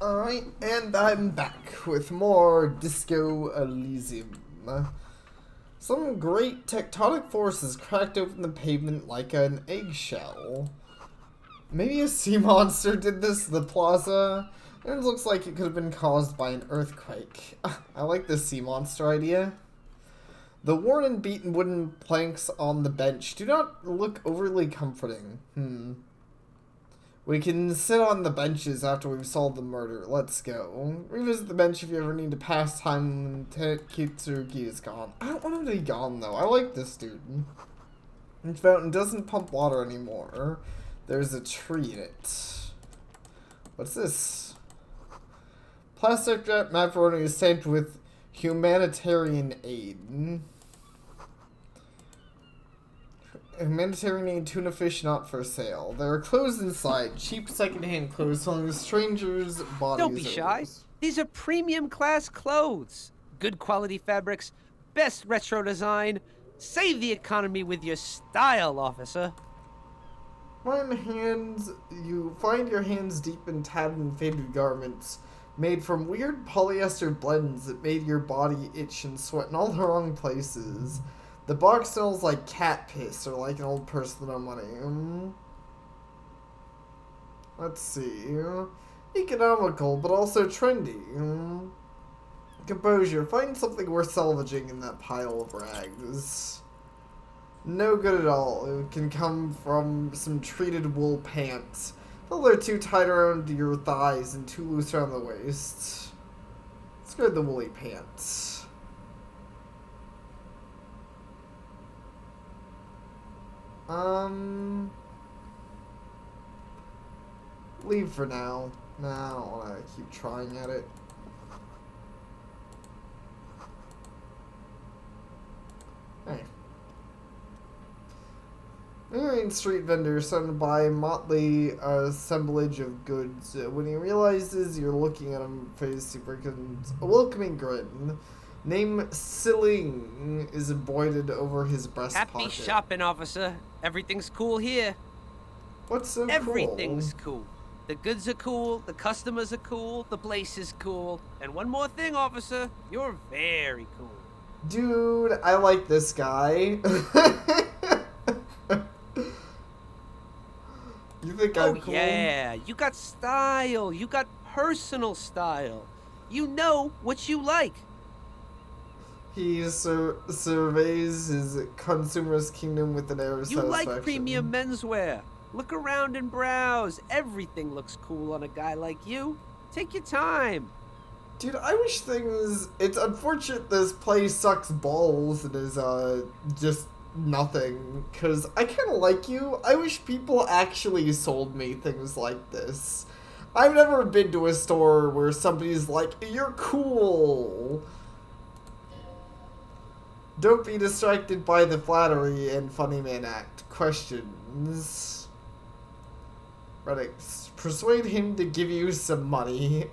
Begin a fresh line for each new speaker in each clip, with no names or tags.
Alright, and I'm back with more Disco Elysium. Some great tectonic forces cracked open the pavement like an eggshell. Maybe a sea monster did this to the plaza. It looks like it could have been caused by an earthquake. I like this sea monster idea. The worn and beaten wooden planks on the bench do not look overly comforting. We can sit on the benches after we've solved the murder. Let's go. Revisit the bench if you ever need to pass time when Kitsurugi is gone. I don't want him to be gone, though. I like this dude. The fountain doesn't pump water anymore. There's a tree in it. What's this? Plastic macaroni is stamped with humanitarian aid. Humanitarian aid tuna fish not for sale. There are clothes inside. Cheap secondhand clothes selling strangers' bodies.
Don't be shy. These are premium class clothes. Good quality fabrics, best retro design. Save the economy with your style, officer.
You find your hands deep in tattered and faded garments made from weird polyester blends that made your body itch and sweat in all the wrong places. The box smells like cat piss or like an old person with no money. Let's see. Economical, but also trendy. Composure. Find something worth salvaging in that pile of rags. No good at all. It can come from some treated wool pants. Well, they're too tight around your thighs and too loose around the waist. Let's go with the woolly pants. Leave for now. Nah, I don't want to keep trying at it. Hey. Main street vendor surrounded by a motley assemblage of goods. When he realizes you're looking at him, face he beckons a welcoming grin. Name Siling is embroidered over his breast
Happy
pocket.
shopping, officer. Everything's cool here.
What's so
Everything's cool. The goods are cool, the customers are cool, the place is cool. And one more thing, officer. You're very cool.
Dude, I like this guy. You think I'm cool?
Yeah, you got style. You got personal style. You know what you like.
He surveys his consumerist kingdom with an air of
You
satisfaction.
like premium menswear. Look around and browse. Everything looks cool on a guy like you. Take your time.
Dude, I wish things... It's unfortunate this place sucks balls and is, just nothing. Because I kind of like you. I wish people actually sold me things like this. I've never been to a store where somebody's like, you're cool. Don't be distracted by the flattery and funny man act. Questions. Reddick, persuade him to give you some money.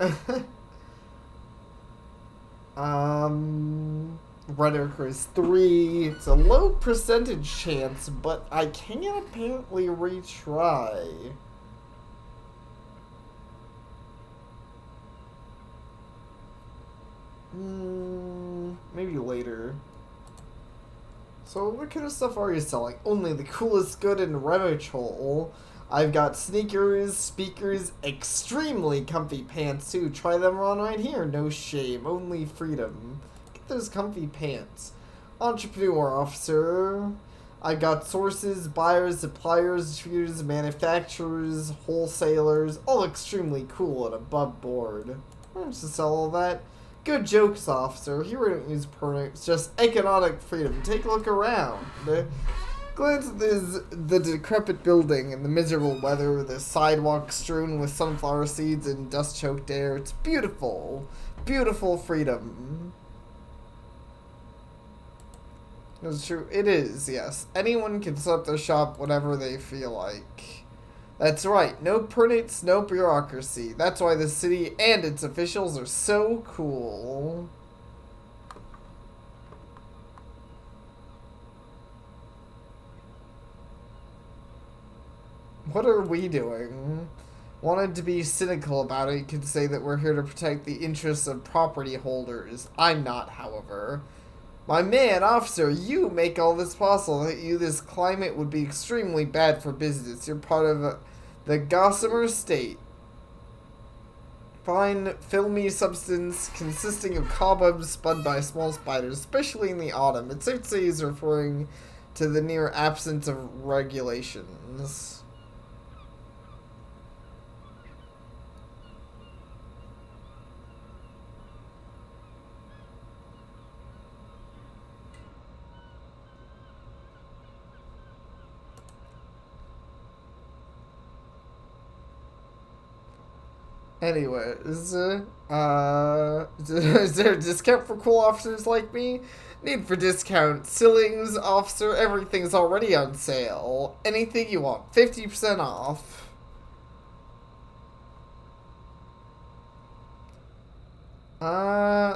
Reddick is 3. It's a low percentage chance, but I can apparently retry. Maybe later. So what kind of stuff are you selling? Only the coolest good in Remochol. I've got sneakers, speakers, extremely comfy pants too. Try them on right here. No shame, only freedom. Get those comfy pants. Entrepreneur officer. I got sources, buyers, suppliers, distributors, manufacturers, wholesalers, all extremely cool and above board. Why don't you sell all that? Good jokes, officer. Here we don't use permits, just economic freedom. Take a look around. Glance at the decrepit building and the miserable weather, the sidewalk strewn with sunflower seeds and dust-choked air. It's beautiful. Beautiful freedom. It's true. It is, yes. Anyone can set up their shop whenever they feel like. That's right. No permits, no bureaucracy. That's why the city and its officials are so cool. What are we doing? Wanted to be cynical about it, you could say that we're here to protect the interests of property holders. I'm not, however. My man, officer, you make all this possible. That you, this climate would be extremely bad for business. You're part of the gossamer state. Fine, filmy substance consisting of cobwebs spun by small spiders, especially in the autumn. It's safe to say he's referring to the near absence of regulations. Anyways, is there a discount for cool officers like me? Need for discount. Ceilings, officer, everything's already on sale. Anything you want, 50% off.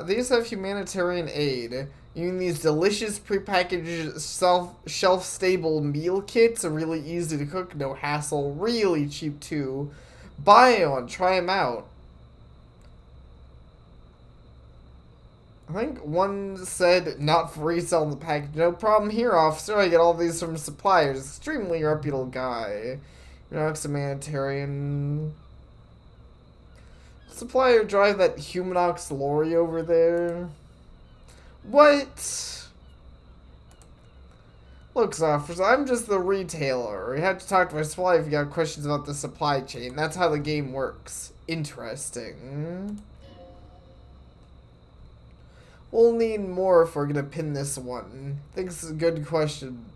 These have humanitarian aid. You mean these delicious prepackaged shelf-stable meal kits are really easy to cook, no hassle, really cheap too. Buy one, try them out. I think one said not for resale in the package. No problem here, officer. I get all these from suppliers. Extremely reputable guy. You know, humanitarian. Supplier drive that Humanox lorry over there. What? Look, officer, I'm just the retailer. You have to talk to my supplier if you got questions about the supply chain. That's how the game works. Interesting. We'll need more if we're gonna pin this one. I think it's a good question.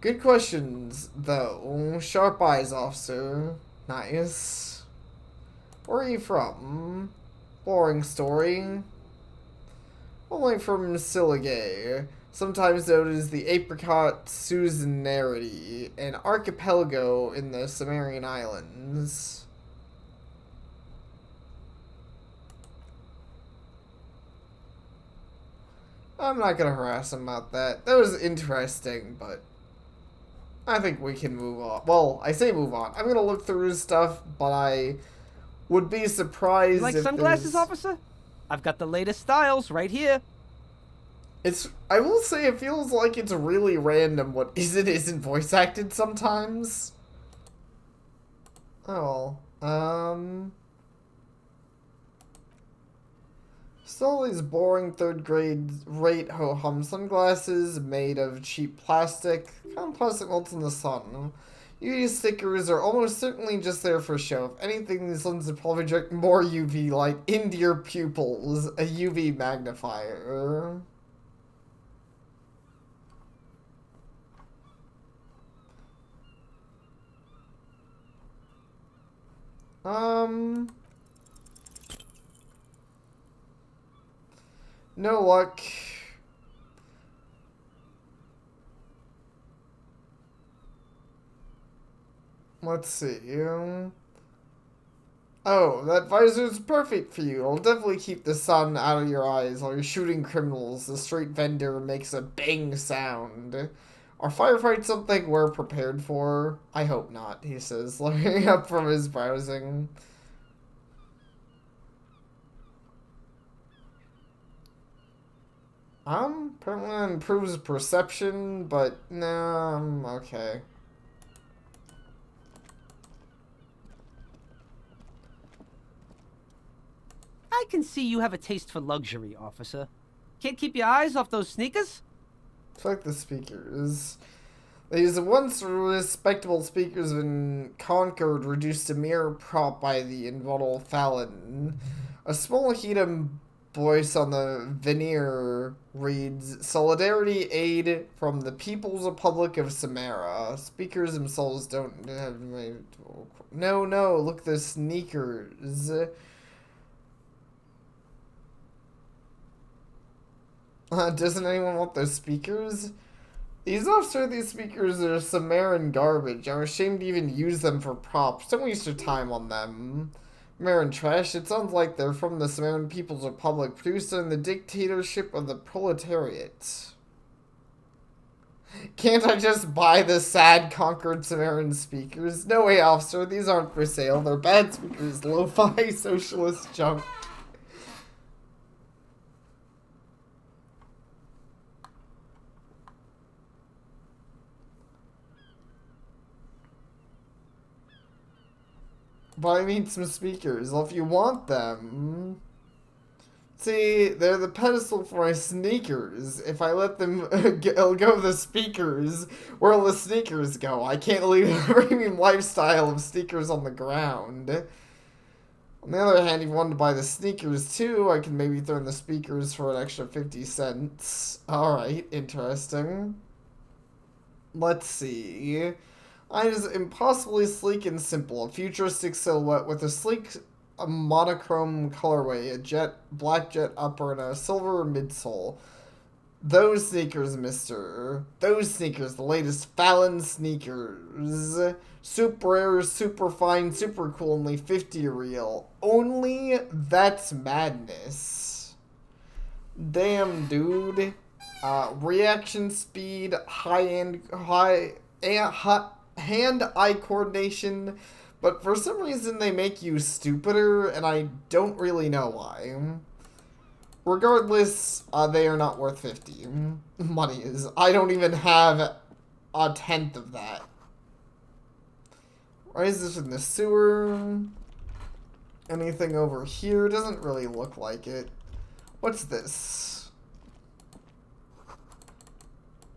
Good questions, though. Sharp eyes, officer. Nice. Where are you from? Boring story. Only from Siligay. Sometimes known as the Apricot Suzerainty, an archipelago in the Sumerian Islands. I'm not gonna harass him about that. That was interesting, but I think we can move on. Well, I say move on. I'm gonna look through his stuff, but I would be surprised
You like
if
sunglasses, officer? I've got the latest styles right here.
I will say it feels like it's really random what isn't voice acted sometimes. Oh, still these boring third grade rate ho-hum sunglasses made of cheap plastic. Kind of plastic melts in the sun. UV stickers are almost certainly just there for show. If anything, these lenses will probably project more UV light into your pupils. A UV magnifier. No luck. Let's see. Oh, that visor's perfect for you. It'll definitely keep the sun out of your eyes while you're shooting criminals. The street vendor makes a bang sound. Are firefights something we're prepared for? I hope not, he says, looking up from his browsing. Apparently improves perception, but no, okay.
I can see you have a taste for luxury, officer. Can't keep your eyes off those sneakers?
Fuck the speakers. These once respectable speakers have been conquered, reduced to mere prop by the invulnerable Fallon. A small Hedum voice on the veneer reads, Solidarity aid from the People's Republic of Samara. Speakers themselves don't have... No, look at the sneakers. Doesn't anyone want those speakers? These speakers are Samaran garbage. I'm ashamed to even use them for props. Don't waste your time on them. Samaran trash. It sounds like they're from the Samaran People's Republic, produced in the dictatorship of the proletariat. Can't I just buy the sad Conquered Samaritan speakers? No way, officer. These aren't for sale. They're bad speakers. Lo-fi socialist junk. Buy me some speakers. Well, if you want them... See, they're the pedestal for my sneakers. If I let them go the speakers, where'll the sneakers go? I can't leave the premium lifestyle of sneakers on the ground. On the other hand, if you wanted to buy the sneakers too, I can maybe throw in the speakers for an extra 50 cents. Alright, interesting. Let's see. Mine is impossibly sleek and simple. A futuristic silhouette with a sleek monochrome colorway, a black jet upper, and a silver midsole. Those sneakers, mister. Those sneakers, the latest Fallon sneakers. Super rare, super fine, super cool, only 50 real. Only? That's madness. Damn, dude. Reaction speed, hand-eye coordination, but for some reason they make you stupider, and I don't really know why. Regardless, they are not worth 50. Money is. I don't even have a tenth of that. Why is this in the sewer? Anything over here? Doesn't really look like it. What's this?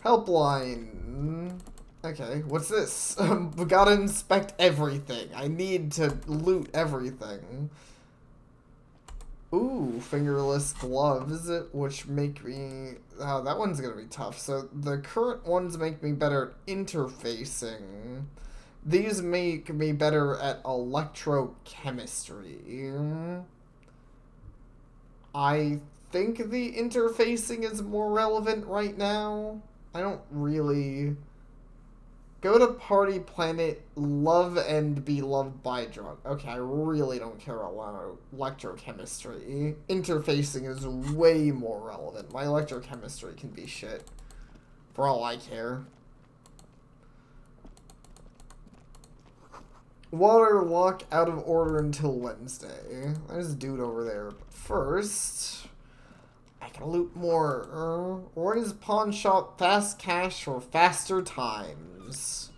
Helpline. Okay, what's this? We gotta inspect everything. I need to loot everything. Ooh, fingerless gloves, which make me... Oh, that one's gonna be tough. So, the current ones make me better at interfacing. These make me better at electrochemistry. I think the interfacing is more relevant right now. I don't really... Go to party planet, love and be loved by drug. Okay, I really don't care about electrochemistry. Interfacing is way more relevant. My electrochemistry can be shit. For all I care. Water lock out of order until Wednesday. There's a dude over there. But first... I can loot more. What is pawn shop fast cash for faster times?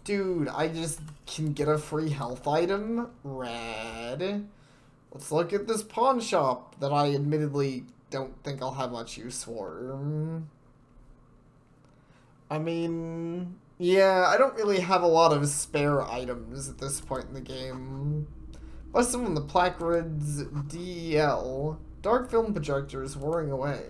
Dude, I just can get a free health item? Rad. Let's look at this pawn shop that I admittedly don't think I'll have much use for. I mean, yeah, I don't really have a lot of spare items at this point in the game. Plus some of the placards, DEL. Dark film projectors whirring away.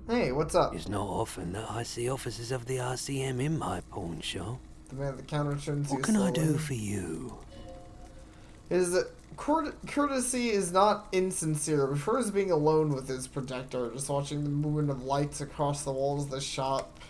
Hey, what's up?
It's not often that I see officers of the RCM in my pawn shop.
The man at the counter turns
What can I do for you?
His courtesy is not insincere. Prefers being alone with his projector, just watching the movement of lights across the walls of the shop.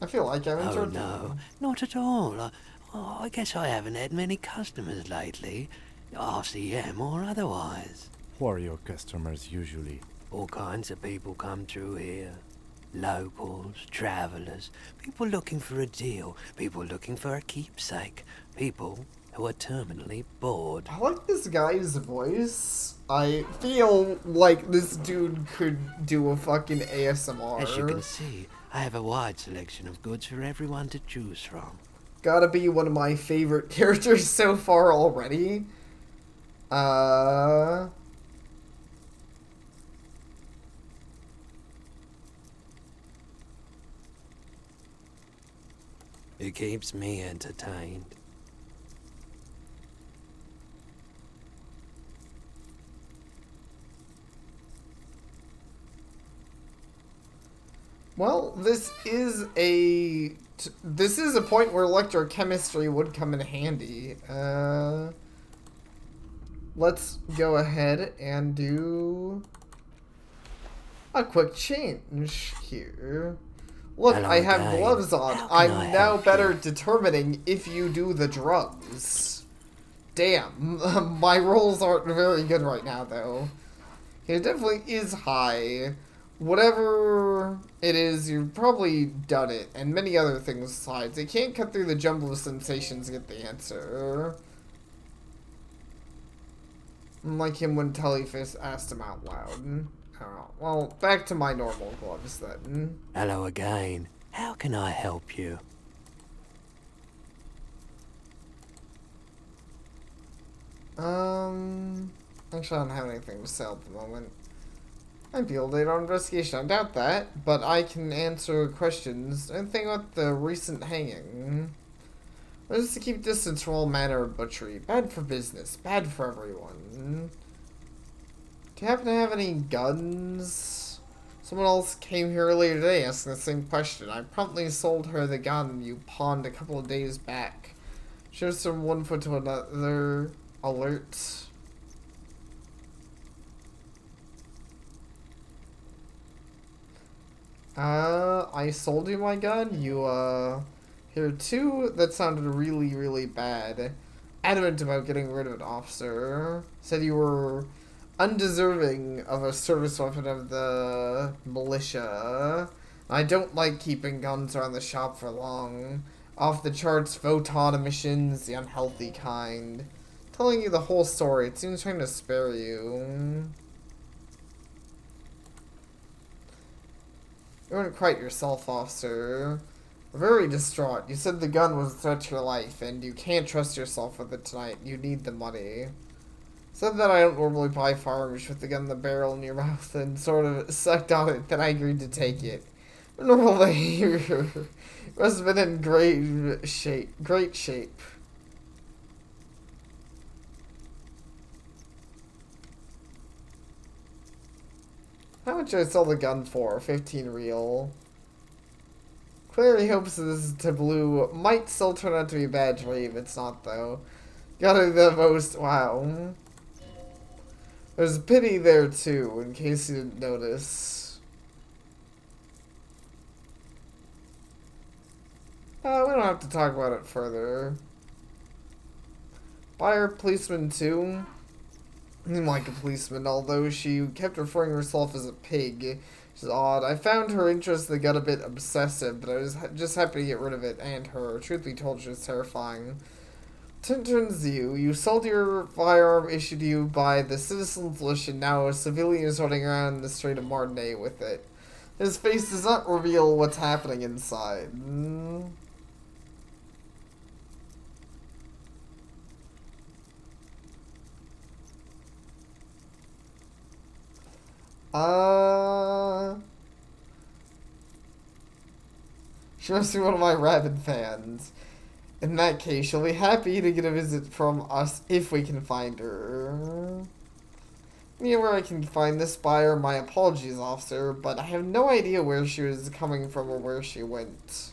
I feel like I'm interrupting.
Oh, no, not at all. I guess I haven't had many customers lately, RCM or otherwise.
Who are your customers usually?
All kinds of people come through here. Locals, travellers, people looking for a deal, people looking for a keepsake, people who are terminally bored.
I like this guy's voice. I feel like this dude could do a fucking ASMR.
As you can see, I have a wide selection of goods for everyone to choose from.
Gotta be one of my favorite characters so far already.
It keeps me entertained.
Well, this is a point where electrochemistry would come in handy. Let's go ahead and do a quick change here. Look,
Hello
I have
again.
gloves on.
How can I
I'm now
help
better
you?
determining if you do the drugs. Damn, my rolls aren't very good right now, though. It definitely is high. Whatever it is, you've probably done it, and many other things besides. It can't cut through the jumble of sensations to get the answer. Like him when Tellyfish asked him out loud. Oh, well, back to my normal gloves then.
Hello again. How can I help you?
Actually, I don't have anything to sell at the moment. I'd be able to on investigation, I doubt that, but I can answer questions. Anything about the recent hanging? Or just to keep distance from all manner of butchery. Bad for business, bad for everyone. Do you happen to have any guns? Someone else came here earlier today asking the same question. I promptly sold her the gun you pawned a couple of days back. Shows from one foot to another. Alert. I sold you my gun? You, here are two that sounded really, really bad. Adamant about getting rid of an officer. Said you were undeserving of a service weapon of the militia. I don't like keeping guns around the shop for long. Off the charts, photon emissions, the unhealthy kind. Telling you the whole story, it seems trying to spare you. You weren't quite yourself, officer. Very distraught. You said the gun was a threat to your life, and you can't trust yourself with it tonight. You need the money. Said that I don't normally buy firearms with the gun in the barrel in your mouth, and sort of sucked on it, then I agreed to take it. Normally, you must have been in great shape. Great shape. How much did I sell the gun for? 15 real. Clearly hopes that this tableau might still turn out to be a bad dream. It's not, though. Gotta be the most... Wow. There's pity there, too, in case you didn't notice. We don't have to talk about it further. Buyer policeman, too. Seemed like a policeman, although she kept referring to herself as a pig. Which is odd. I found her interest in the gun a bit obsessive, but I was just happy to get rid of it and her. Truth be told, she was terrifying. Turns you sold your firearm issued to you by the Citizens List, and now a civilian is running around the street of Martinez with it. His face does not reveal what's happening inside. She must be one of my rabid fans. In that case, she'll be happy to get a visit from us if we can find her. Me where I can find this buyer, my apologies, officer, but I have no idea where she was coming from or where she went.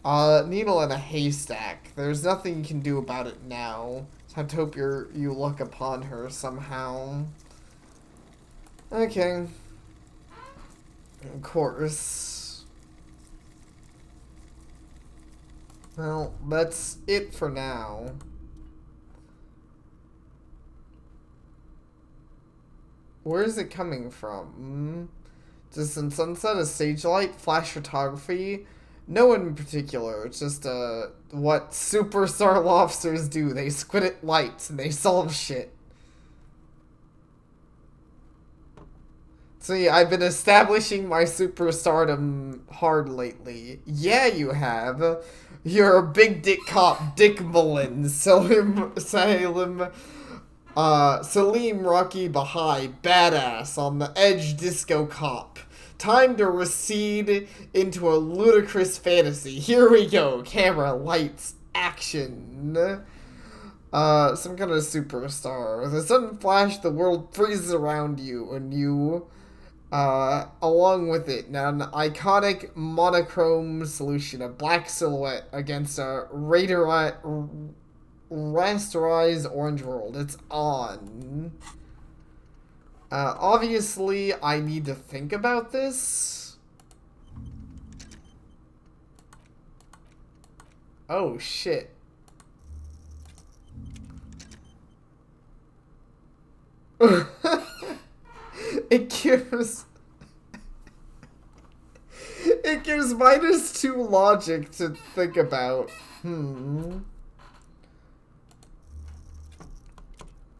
Needle in a haystack. There's nothing you can do about it now. So I have to hope you look upon her somehow. Okay. Of course. Well, that's it for now. Where is it coming from? Distant sunset, a stage light, flash photography? No one in particular. It's just, what superstar lobsters do. They squint at lights and they solve shit. See, I've been establishing my superstardom hard lately. Yeah, you have. You're a big dick cop, Dick Mullins, Salim Rocky Bahai, badass on the edge disco cop. Time to recede into a ludicrous fantasy. Here we go. Camera, lights, action. Some kind of superstar. With a sudden flash, the world freezes around you, and you... along with it, now an iconic monochrome solution, a black silhouette against a rasterized orange world. It's on. Obviously, I need to think about this. Oh, shit. It gives... It gives -2 logic to think about.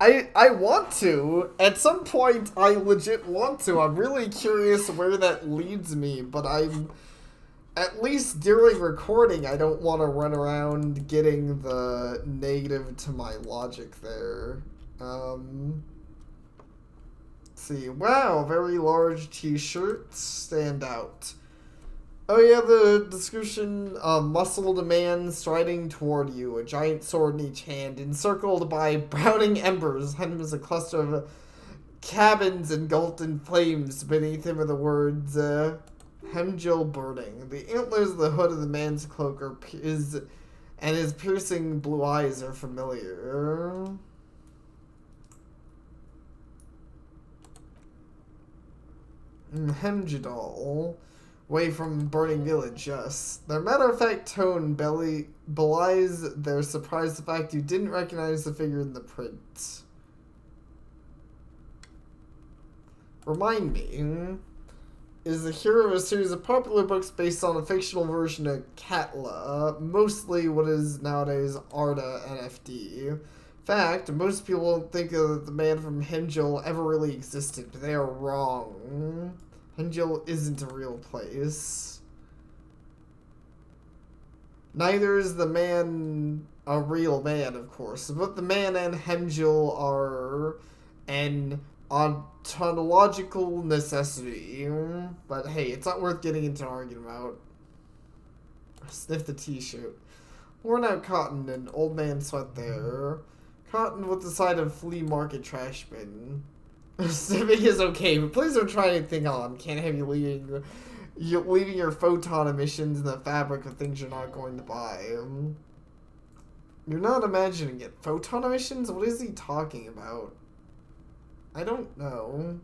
I want to. At some point, I legit want to. I'm really curious where that leads me, but I'm... At least during recording, I don't want to run around getting the negative to my logic there. Let's see. Wow, very large t-shirts stand out. Oh yeah, the description, muscled man striding toward you, a giant sword in each hand, encircled by browning embers. Behind him is a cluster of cabins engulfed in flames. Beneath him are the words, Hemgil burning. The antlers of the hood of the man's cloak and his piercing blue eyes are familiar. Hemgidal. Away from burning village, yes. Their matter-of-fact tone belies their surprise the fact you didn't recognize the figure in the print. Remind me, is the hero of a series of popular books based on a fictional version of Katla, mostly what is nowadays Arda NFD. Fact, most people don't think that the man from Hemgil ever really existed, but they are wrong. Hemgil isn't a real place. Neither is the man a real man, of course. But the man and Hemgil are an ontological necessity. But hey, it's not worth getting into an argument about. Sniff the t-shirt. Worn out cotton and old man sweat there. Cotton with the side of flea market trash bin. Sniffing is okay, but please don't try anything on. Can't have you leaving your photon emissions in the fabric of things you're not going to buy. You're not imagining it. Photon emissions? What is he talking about? I don't know.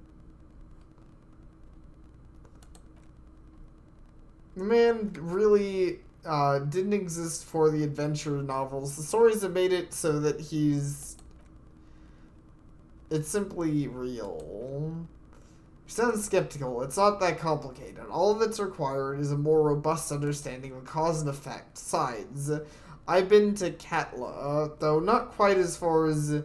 The man really didn't exist for the adventure novels. The stories have made it so that it's simply real. You sound skeptical. It's not that complicated. All that's required is a more robust understanding of cause and effect. Besides, I've been to Katla, though not quite as far as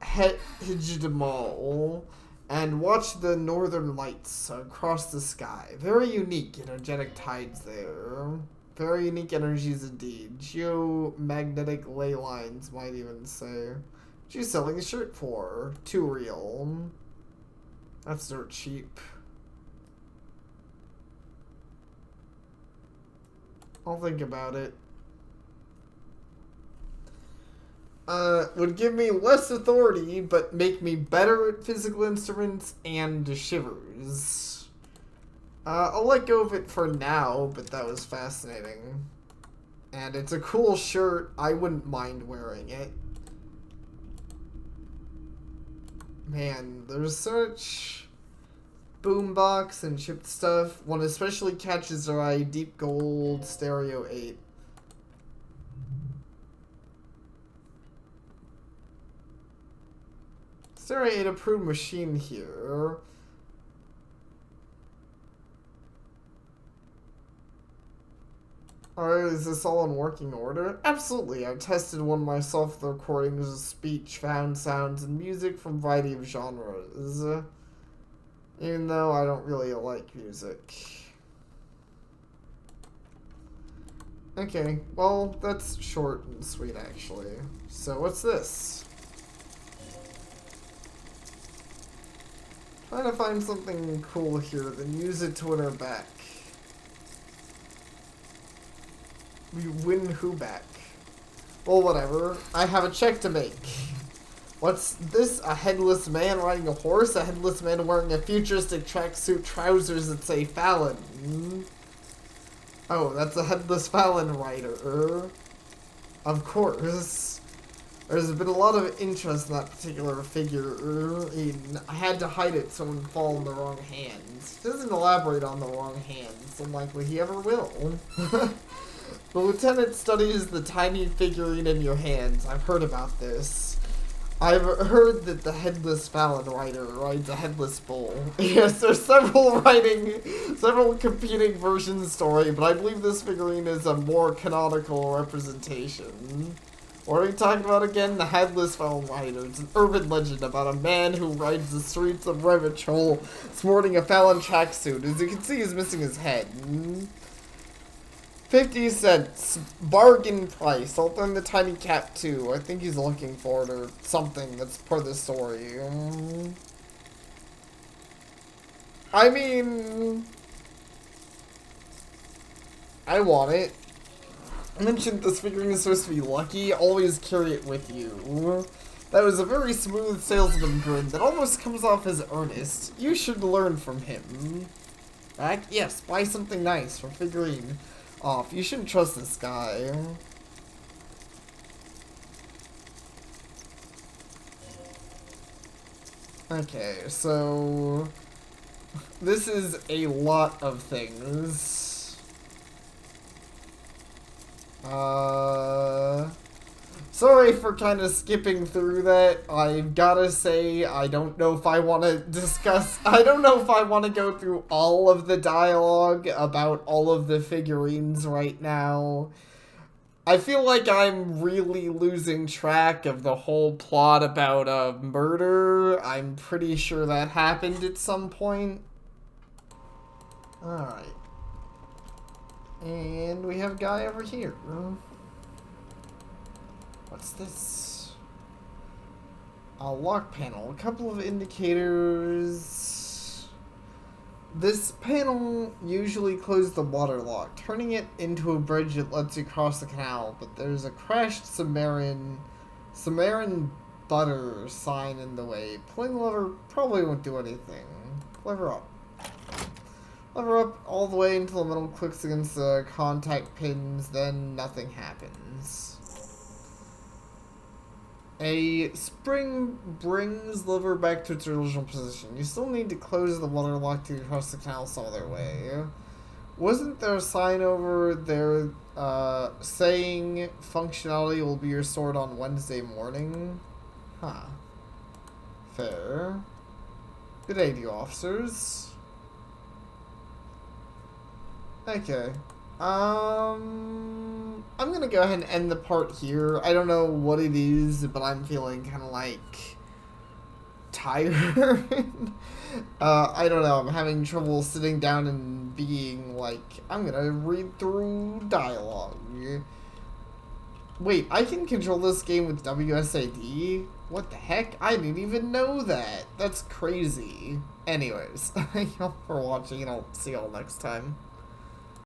Hijdamal, and watched the northern lights across the sky. Very unique energetic tides there. Very unique energies indeed. Geomagnetic ley lines, might even say. What you selling a shirt for? Too real. That's dirt cheap. I'll think about it. Would give me less authority, but make me better at physical instruments and shivers. I'll let go of it for now, but that was fascinating. And it's a cool shirt. I wouldn't mind wearing it. Man, there's such boombox and chipped stuff. One especially catches our eye, Deep Gold Stereo 8. Stereo 8 approved machine here. Alright, is this all in working order? Absolutely, I've tested one myself with recordings of speech, found sounds, and music from a variety of genres. Even though I don't really like music. Okay, well, that's short and sweet actually. So what's this? Trying to find something cool here, then use it to win her back. We win who back? Well, whatever. I have a check to make. What's this? A headless man riding a horse? A headless man wearing a futuristic tracksuit trousers that say Fallon. Oh, that's a headless Fallon rider. Of course. There's been a lot of interest in that particular figure. I had to hide it so it wouldn't fall in the wrong hands. He doesn't elaborate on the wrong hands. Unlikely he ever will. The lieutenant studies the tiny figurine in your hands. I've heard about this. I've heard that the headless Fallon rider rides a headless bull. Yes, there's several competing versions of the story, but I believe this figurine is a more canonical representation. What are we talking about again? The headless Fallon rider. It's an urban legend about a man who rides the streets of Revachol sporting a Fallon tracksuit. As you can see, he's missing his head. 50 cents. Bargain price. I'll throw in the tiny cat too. I think he's looking for it or something. That's part of the story. I mean... I want it. I mentioned this figurine is supposed to be lucky. Always carry it with you. That was a very smooth salesman grin that almost comes off as earnest. You should learn from him. Right? Yes, buy something nice from figurine off. You shouldn't trust this guy. Okay, so this is a lot of things. Sorry for kind of skipping through that. I've gotta say, I don't know if I want to go through all of the dialogue about all of the figurines right now. I feel like I'm really losing track of the whole plot about a murder. I'm pretty sure that happened at some point. Alright. And we have a guy over here. What's this? A lock panel. A couple of indicators. This panel usually closes the water lock, turning it into a bridge that lets you cross the canal, but there's a crashed Sumerian butter sign in the way. Pulling the lever probably won't do anything. Lever up. Lever up all the way until the metal clicks against the contact pins, then nothing happens. A spring brings lever back to its original position. You still need to close the water lock to cross the canal some other way. Wasn't there a sign over there saying functionality will be restored on Wednesday morning? Huh. Fair. Good day to you, officers. Okay. I'm gonna go ahead and end the part here. I don't know what it is, but I'm feeling kind of like tired. I don't know. I'm having trouble sitting down and being like, I'm gonna read through dialogue. Wait, I can control this game with WSAD? What the heck? I didn't even know that. That's crazy. Anyways, thank y'all for watching, and I'll see y'all next time.